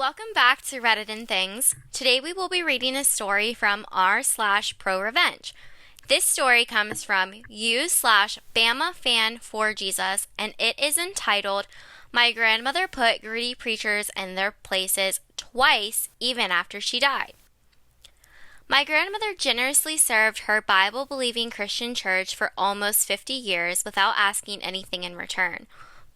Welcome back to Reddit and Things. Today we will be reading a story from r/ProRevenge. This story comes from u/Bama Fan for Jesus, and it is entitled, My Grandmother Put Greedy Preachers in Their Places Twice Even After She Died. My grandmother generously served her Bible-believing Christian church for almost 50 years without asking anything in return.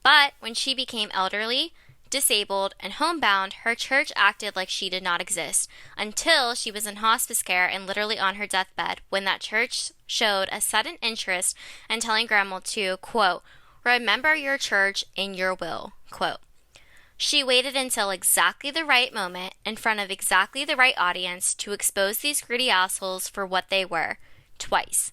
But when she became elderly, disabled, and homebound, her church acted like she did not exist until she was in hospice care and literally on her deathbed, when that church showed a sudden interest in telling Grandma to, quote, remember your church in your will, quote. She waited until exactly the right moment, in front of exactly the right audience, to expose these greedy assholes for what they were, twice.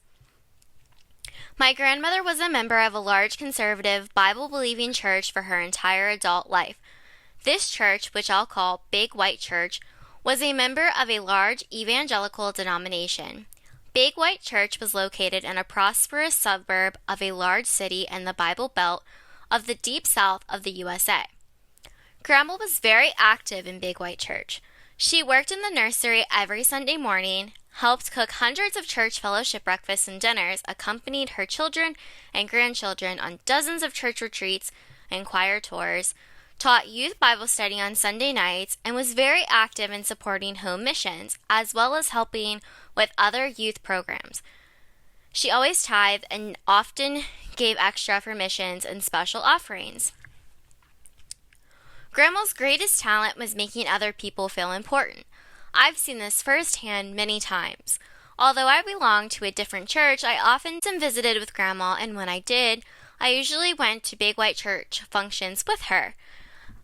My grandmother was a member of a large conservative, Bible-believing church for her entire adult life. This church, which I'll call Big White Church, was a member of a large evangelical denomination. Big White Church was located in a prosperous suburb of a large city in the Bible Belt of the deep south of the USA. Grandma was very active in Big White Church. She worked in the nursery every Sunday morning, helped cook hundreds of church fellowship breakfasts and dinners, accompanied her children and grandchildren on dozens of church retreats and choir tours, taught youth Bible study on Sunday nights, and was very active in supporting home missions, as well as helping with other youth programs. She always tithed and often gave extra for missions and special offerings. Grandma's greatest talent was making other people feel important. I've seen this firsthand many times. Although I belonged to a different church, I often visited with Grandma, and when I did, I usually went to Big White Church functions with her.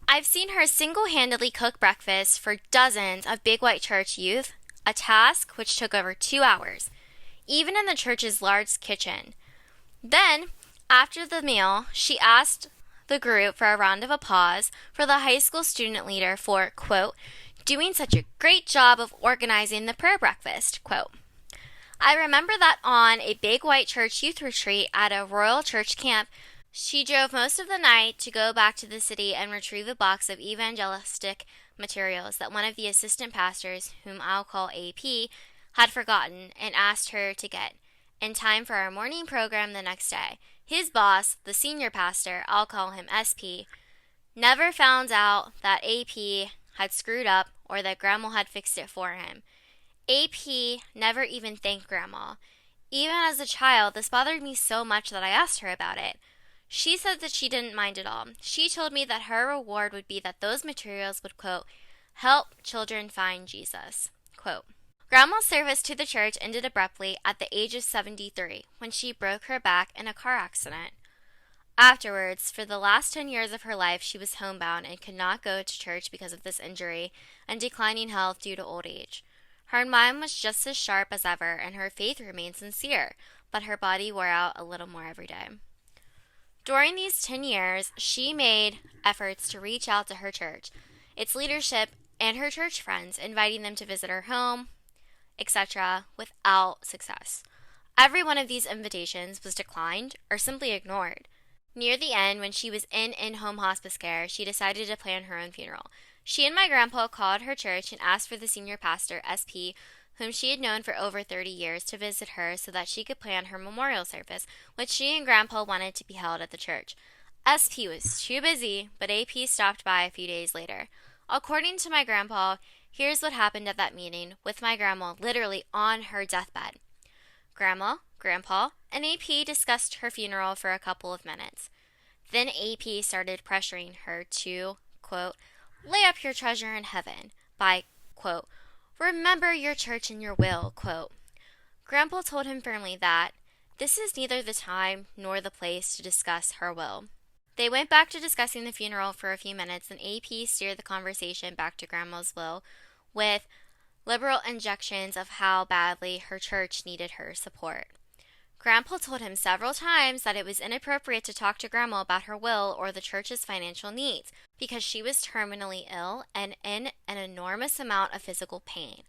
I've seen her single-handedly cook breakfast for dozens of Big White Church youth, a task which took over 2 hours, even in the church's large kitchen. Then, after the meal, she asked the group for a round of applause for the high school student leader for, quote, doing such a great job of organizing the prayer breakfast, quote. I remember that on a Big White Church youth retreat at a Royal Church camp, she drove most of the night to go back to the city and retrieve a box of evangelistic materials that one of the assistant pastors, whom I'll call AP, had forgotten and asked her to get in time for our morning program the next day. His boss, the senior pastor, I'll call him SP, never found out that AP had screwed up or that Grandma had fixed it for him. AP never even thanked Grandma. Even as a child, this bothered me so much that I asked her about it. She said that she didn't mind at all. She told me that her reward would be that those materials would, quote, help children find Jesus, quote. Grandma's service to the church ended abruptly at the age of 73 when she broke her back in a car accident. Afterwards, for the last 10 years of her life, she was homebound and could not go to church because of this injury and declining health due to old age. Her mind was just as sharp as ever, and her faith remained sincere, but her body wore out a little more every day. During these 10 years, she made efforts to reach out to her church, its leadership, and her church friends, inviting them to visit her home, etc., without success. Every one of these invitations was declined or simply ignored. Near the end, when she was in in-home hospice care, she decided to plan her own funeral. She and my grandpa called her church and asked for the senior pastor, SP, whom she had known for over 30 years, to visit her so that she could plan her memorial service, which she and Grandpa wanted to be held at the church. SP was too busy, but AP stopped by a few days later. According to my grandpa, here's what happened at that meeting, with my grandma literally on her deathbed. Grandma, Grandpa, and AP discussed her funeral for a couple of minutes. Then AP started pressuring her to, quote, lay up your treasure in heaven by, quote, remember your church in your will, quote. Grandpa told him firmly that this is neither the time nor the place to discuss her will. They went back to discussing the funeral for a few minutes, and AP steered the conversation back to Grandma's will with liberal injections of how badly her church needed her support. Grandpa told him several times that it was inappropriate to talk to Grandma about her will or the church's financial needs because she was terminally ill and in an enormous amount of physical pain.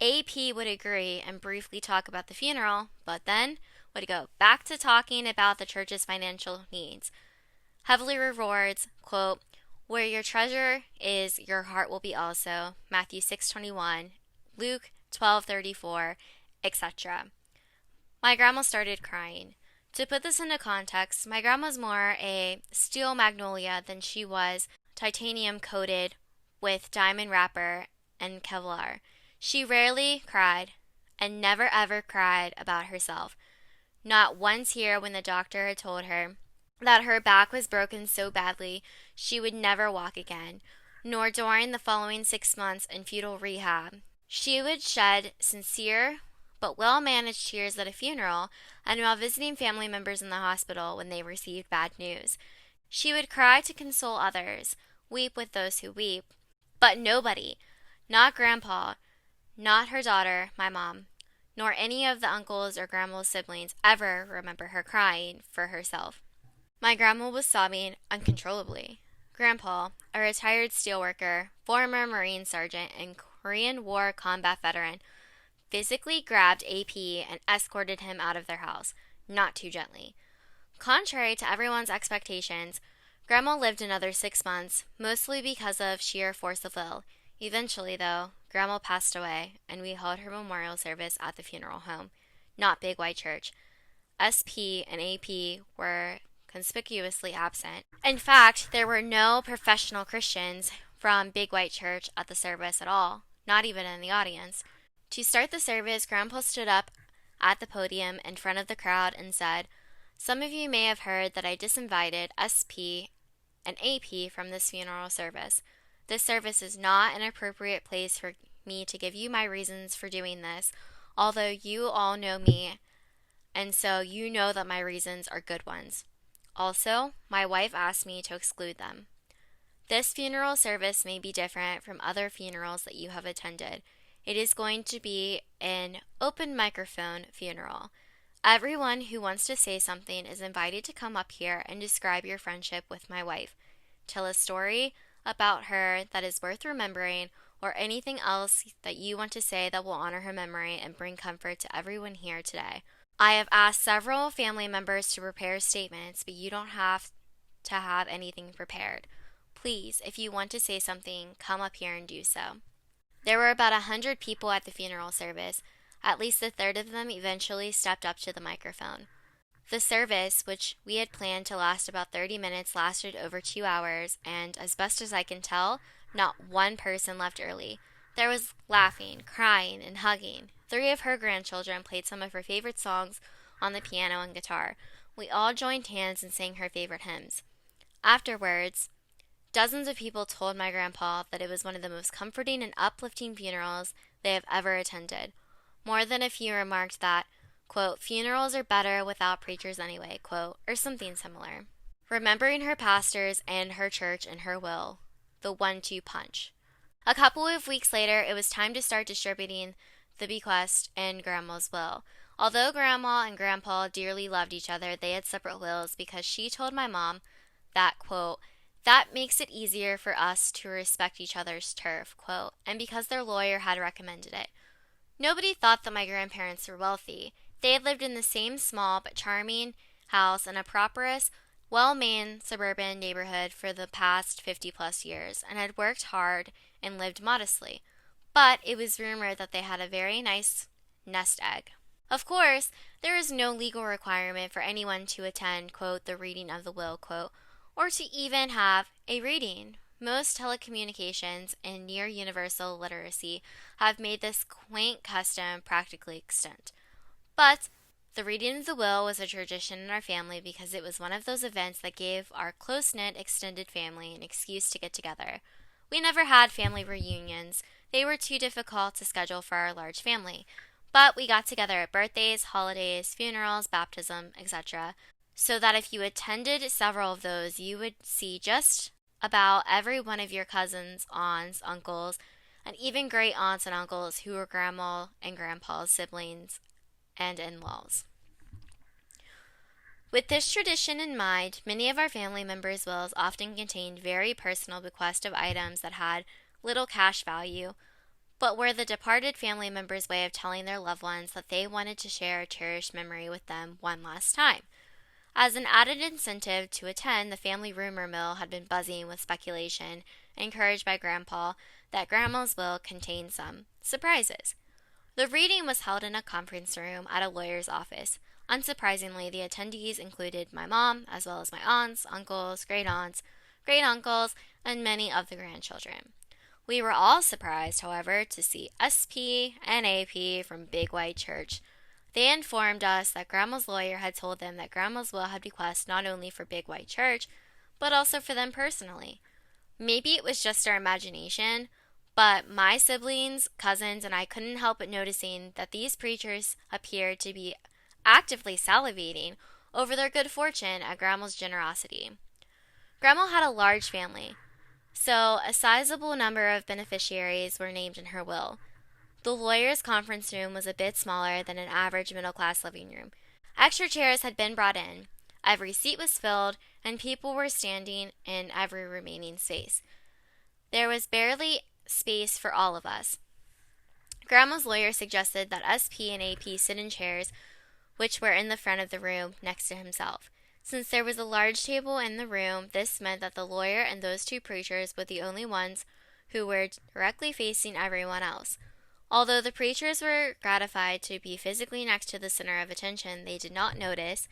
AP would agree and briefly talk about the funeral, but then would go back to talking about the church's financial needs. Heavily rewards, quote, Where your treasure is, your heart will be also. Matthew 6:21, Luke 12:34, etc. My grandma started crying. To put this into context, my grandma's more a steel magnolia than she was titanium coated with diamond wrapper and Kevlar. She rarely cried and never ever cried about herself. Not once here when the doctor had told her that her back was broken so badly she would never walk again, nor during the following 6 months in fetal rehab. She would shed sincere but well-managed tears at a funeral and while visiting family members in the hospital when they received bad news. She would cry to console others, weep with those who weep, but nobody, not Grandpa, not her daughter, my mom, nor any of the uncles or grandma's siblings ever remember her crying for herself. My grandma was sobbing uncontrollably. Grandpa, a retired steelworker, former Marine sergeant, and Korean War combat veteran, physically grabbed AP and escorted him out of their house, not too gently. Contrary to everyone's expectations, Grandma lived another 6 months, mostly because of sheer force of will. Eventually, though, Grandma passed away, and we held her memorial service at the funeral home, not Big White Church. SP and AP were conspicuously absent. In fact, there were no professional Christians from Big White Church at the service at all, not even in the audience. To start the service, Grandpa stood up at the podium in front of the crowd and said, "Some of you may have heard that I disinvited SP and AP from this funeral service. This service is not an appropriate place for me to give you my reasons for doing this, although you all know me, and so you know that my reasons are good ones. Also, my wife asked me to exclude them. This funeral service may be different from other funerals that you have attended. It is going to be an open microphone funeral. Everyone who wants to say something is invited to come up here and describe your friendship with my wife. Tell a story about her that is worth remembering, or anything else that you want to say that will honor her memory and bring comfort to everyone here today. I have asked several family members to prepare statements, but you don't have to have anything prepared. Please, if you want to say something, come up here and do so." There were about 100 people at the funeral service. At least a third of them eventually stepped up to the microphone. The service, which we had planned to last about 30 minutes, lasted over 2 hours, and as best as I can tell, not one person left early. There was laughing, crying, and hugging. 3 of her grandchildren played some of her favorite songs on the piano and guitar. We all joined hands and sang her favorite hymns. Afterwards, dozens of people told my grandpa that it was one of the most comforting and uplifting funerals they have ever attended. More than a few remarked that, quote, "funerals are better without preachers anyway," quote, or something similar. Remembering her pastors and her church and her will, the 1-2 punch. A couple of weeks later, it was time to start distributing the bequest in Grandma's will. Although Grandma and Grandpa dearly loved each other, they had separate wills because she told my mom that, quote, "that makes it easier for us to respect each other's turf," quote, and because their lawyer had recommended it. Nobody thought that my grandparents were wealthy. They had lived in the same small but charming house in a prosperous, well-maintained suburban neighborhood for the past 50-plus years, and had worked hard and lived modestly. But it was rumored that they had a very nice nest egg. Of course, there is no legal requirement for anyone to attend, quote, "the reading of the will," quote, or to even have a reading. Most telecommunications and near universal literacy have made this quaint custom practically extinct. But the reading of the will was a tradition in our family because it was one of those events that gave our close-knit extended family an excuse to get together. We never had family reunions. They were too difficult to schedule for our large family. But we got together at birthdays, holidays, funerals, baptism, etc., so that if you attended several of those, you would see just about every one of your cousins, aunts, uncles, and even great aunts and uncles who were Grandma and Grandpa's siblings and in-laws. With this tradition in mind, many of our family members' wills often contained very personal bequest of items that had little cash value, but were the departed family members' way of telling their loved ones that they wanted to share a cherished memory with them one last time. As an added incentive to attend, the family rumor mill had been buzzing with speculation, encouraged by Grandpa, that Grandma's will contained some surprises. The reading was held in a conference room at a lawyer's office. Unsurprisingly, the attendees included my mom, as well as my aunts, uncles, great aunts, great uncles, and many of the grandchildren. We were all surprised, however, to see SP and AP from Big White Church. They informed us that Grandma's lawyer had told them that Grandma's will had bequeathed not only for Big White Church, but also for them personally. Maybe it was just our imagination, but my siblings, cousins, and I couldn't help but noticing that these preachers appeared to be actively salivating over their good fortune at Grandma's generosity. Grandma had a large family, so a sizable number of beneficiaries were named in her will. The lawyer's conference room was a bit smaller than an average middle-class living room. Extra chairs had been brought in. Every seat was filled, and people were standing in every remaining space. There was barely space for all of us. Grandma's lawyer suggested that SP and AP sit in chairs which were in the front of the room next to himself. Since there was a large table in the room, this meant that the lawyer and those two preachers were the only ones who were directly facing everyone else. Although the preachers were gratified to be physically next to the center of attention, they did not notice,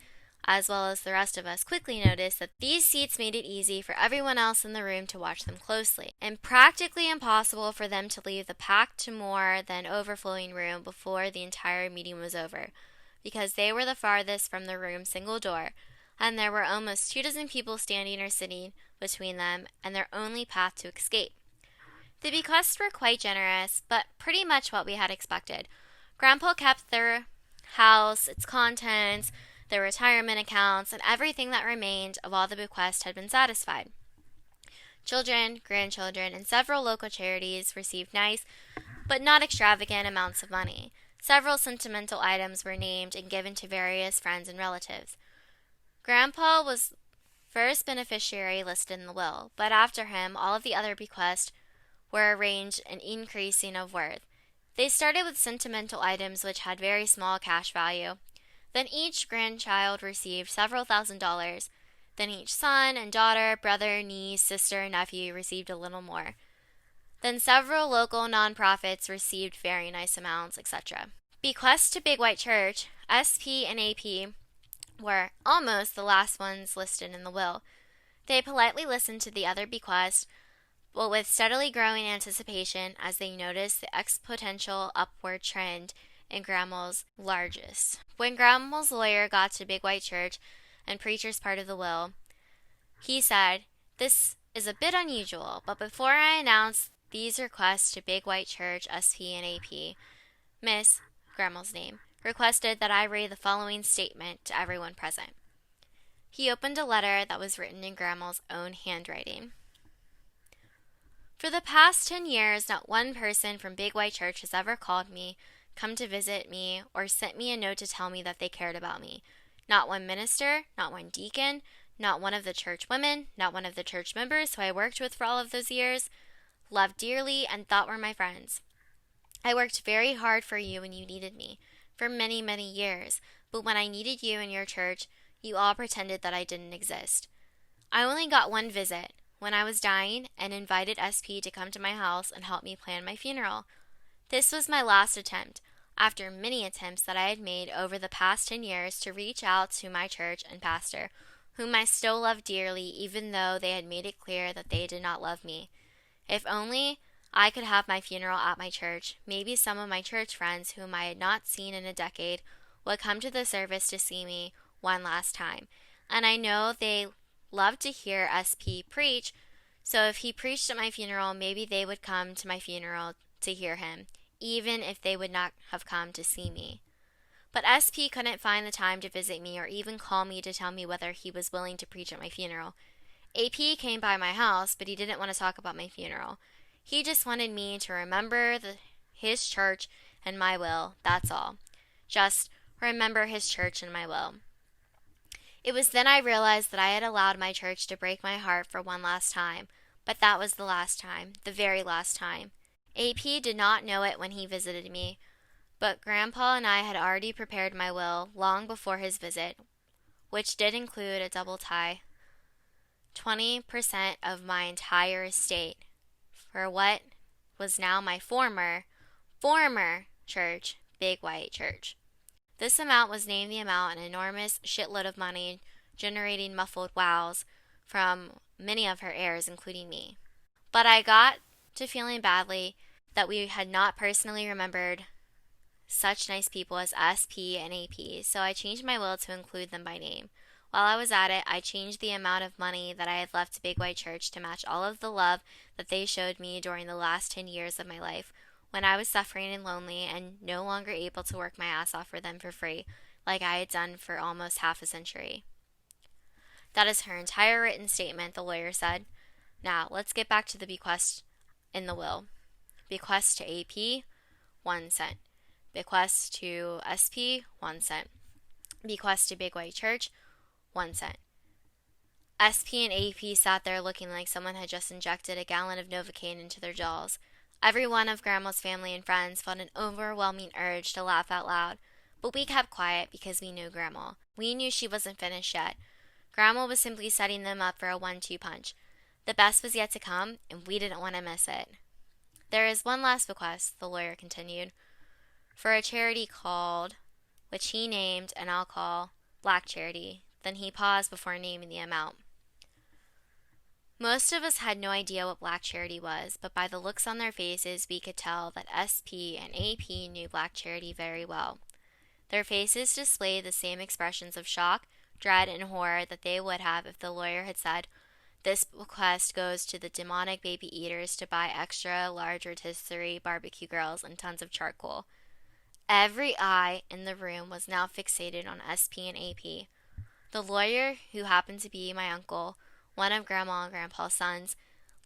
as well as the rest of us quickly noticed, that these seats made it easy for everyone else in the room to watch them closely, and practically impossible for them to leave the packed to more than overflowing room before the entire meeting was over, because they were the farthest from the room's single door, and there were almost 24 people standing or sitting between them and their only path to escape. The bequests were quite generous, but pretty much what we had expected. Grandpa kept their house, its contents, their retirement accounts, and everything that remained of all the bequests had been satisfied. Children, grandchildren, and several local charities received nice, but not extravagant amounts of money. Several sentimental items were named and given to various friends and relatives. Grandpa was first beneficiary listed in the will, but after him, all of the other bequests were arranged in increasing of worth. They started with sentimental items which had very small cash value. Then each grandchild received several $1,000s. Then each son and daughter, brother, niece, sister, and nephew received a little more. Then several local nonprofits received very nice amounts, etc. Bequests to Big White Church, SP and AP, were almost the last ones listed in the will. They politely listened to the other bequests, but with steadily growing anticipation as they noticed the exponential upward trend in Grandma's largest. When Grandma's lawyer got to Big White Church and preacher's part of the will, he said, "This is a bit unusual, but before I announce these requests to Big White Church, SP, and AP, Miss," Grandma's name, requested that I read the following statement to everyone present. He opened a letter that was written in Grandma's own handwriting. For the past 10 years, not one person from Big White Church has ever called me, come to visit me, or sent me a note to tell me that they cared about me. Not one minister, not one deacon, not one of the church women, not one of the church members who I worked with for all of those years, loved dearly and thought were my friends. I worked very hard for you when you needed me, for many, many years, but when I needed you in your church, you all pretended that I didn't exist. I only got one visit, when I was dying, and invited SP to come to my house and help me plan my funeral. This was my last attempt, after many attempts that I had made over the past 10 years to reach out to my church and pastor, whom I still loved dearly even though they had made it clear that they did not love me. If only I could have my funeral at my church, maybe some of my church friends whom I had not seen in a decade would come to the service to see me one last time. And I know they loved to hear SP preach, so if he preached at my funeral, maybe they would come to my funeral to hear him, even if they would not have come to see me. But SP couldn't find the time to visit me or even call me to tell me whether he was willing to preach at my funeral. AP came by my house, but he didn't want to talk about my funeral. He just wanted me to remember his church and my will, that's all. Just remember his church and my will. It was then I realized that I had allowed my church to break my heart for one last time, but that was the last time, the very last time. AP did not know it when he visited me, but Grandpa and I had already prepared my will long before his visit. which did include a double tie, 20% of my entire estate for what was now my former church, Big White Church. This amount was named the amount an enormous shitload of money, generating muffled wows from many of her heirs, including me. But I got to feeling badly that we had not personally remembered such nice people as SP and AP, so I changed my will to include them by name. While I was at it, I changed the amount of money that I had left to Big White Church to match all of the love that they showed me during the last 10 years of my life, when I was suffering and lonely and no longer able to work my ass off for them for free, like I had done for almost half a century. That is her entire written statement, the lawyer said. Now, let's get back to the bequest in the will. Bequest to AP, 1 cent. Bequest to SP, 1 cent. Bequest to Big White Church, 1 cent. SP and AP sat there looking like someone had just injected a gallon of Novocaine into their jaws. Every one of Grandma's family and friends felt an overwhelming urge to laugh out loud, but we kept quiet because we knew Grandma. We knew she wasn't finished yet. Grandma was simply setting them up for a 1-2 punch. The best was yet to come, and we didn't want to miss it. There is one last bequest, the lawyer continued, for a charity called, which he named and I'll call, Black Charity. Then he paused before naming the amount. Most of us had no idea what Black Charity was, but by the looks on their faces we could tell that SP and AP knew Black Charity very well. Their faces displayed the same expressions of shock, dread, and horror that they would have if the lawyer had said, "This bequest goes to the demonic baby eaters to buy extra large rotisserie barbecue grills and tons of charcoal." Every eye in the room was now fixated on SP and AP. The lawyer, who happened to be my uncle, one of Grandma and Grandpa's sons,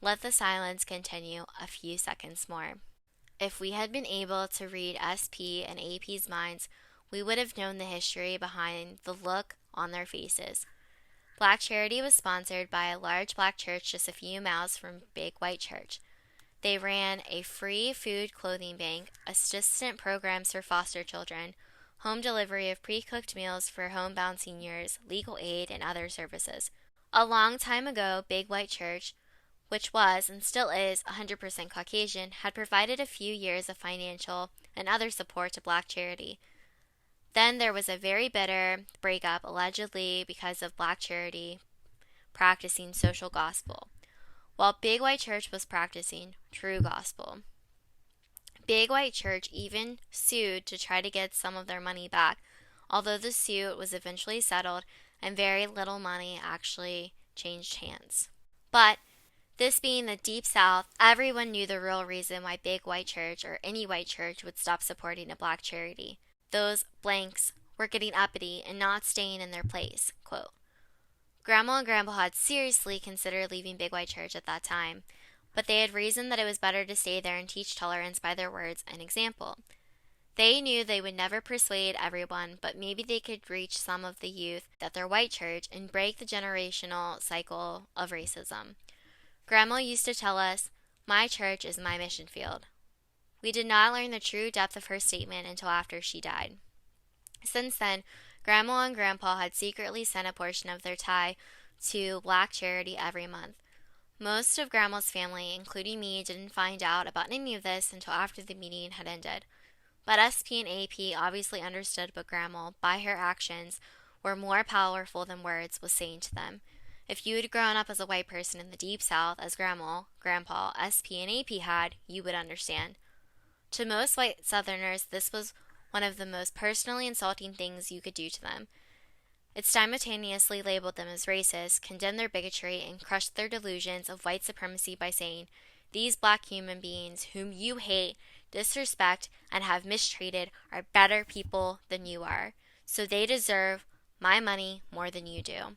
let the silence continue a few seconds more. If we had been able to read SP and AP's minds, we would have known the history behind the look on their faces. Black Charity was sponsored by a large black church just a few miles from Big White Church. They ran a free food clothing bank, assistant programs for foster children, home delivery of pre-cooked meals for homebound seniors, legal aid, and other services. A long time ago, Big White Church, which was and still is 100% Caucasian, had provided a few years of financial and other support to Black Charity. Then there was a very bitter breakup, allegedly because of Black Charity practicing social gospel, while Big White Church was practicing true gospel. Big White Church even sued to try to get some of their money back, although the suit was eventually settled and very little money actually changed hands. But this being the Deep South, everyone knew the real reason why Big White Church or any white church would stop supporting a black charity. Those blanks were getting uppity and not staying in their place. Quote, Grandma and Grandpa had seriously considered leaving Big White Church at that time, but they had reasoned that it was better to stay there and teach tolerance by their words and example. They knew they would never persuade everyone, but maybe they could reach some of the youth at their white church and break the generational cycle of racism. Grandma used to tell us, "My church is my mission field." We did not learn the true depth of her statement until after she died. Since then, Grandma and Grandpa had secretly sent a portion of their tithe to Black Charity every month. Most of Grandma's family, including me, didn't find out about any of this until after the meeting had ended. But SP and AP obviously understood what Grandma, by her actions, were more powerful than words, was saying to them. If you had grown up as a white person in the Deep South, as Grandma, Grandpa, SP, and AP had, you would understand. To most white Southerners, this was one of the most personally insulting things you could do to them. It simultaneously labeled them as racist, condemned their bigotry, and crushed their delusions of white supremacy by saying, "These black human beings, whom you hate, disrespect, and have mistreated, are better people than you are, so they deserve my money more than you do."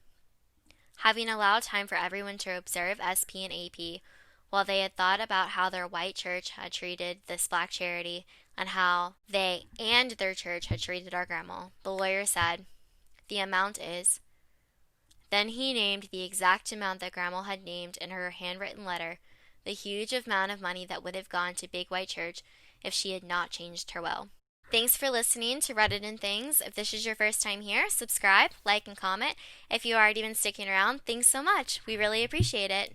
Having allowed time for everyone to observe SP and AP, while they had thought about how their white church had treated this black charity and how they and their church had treated our grandma, the lawyer said, "The amount is..." Then he named the exact amount that Grandma had named in her handwritten letter, the huge amount of money that would have gone to Big White Church if she had not changed her will. Thanks for listening to Reddit and Things. If this is your first time here, subscribe, like, and comment. If you already been sticking around, thanks so much. We really appreciate it.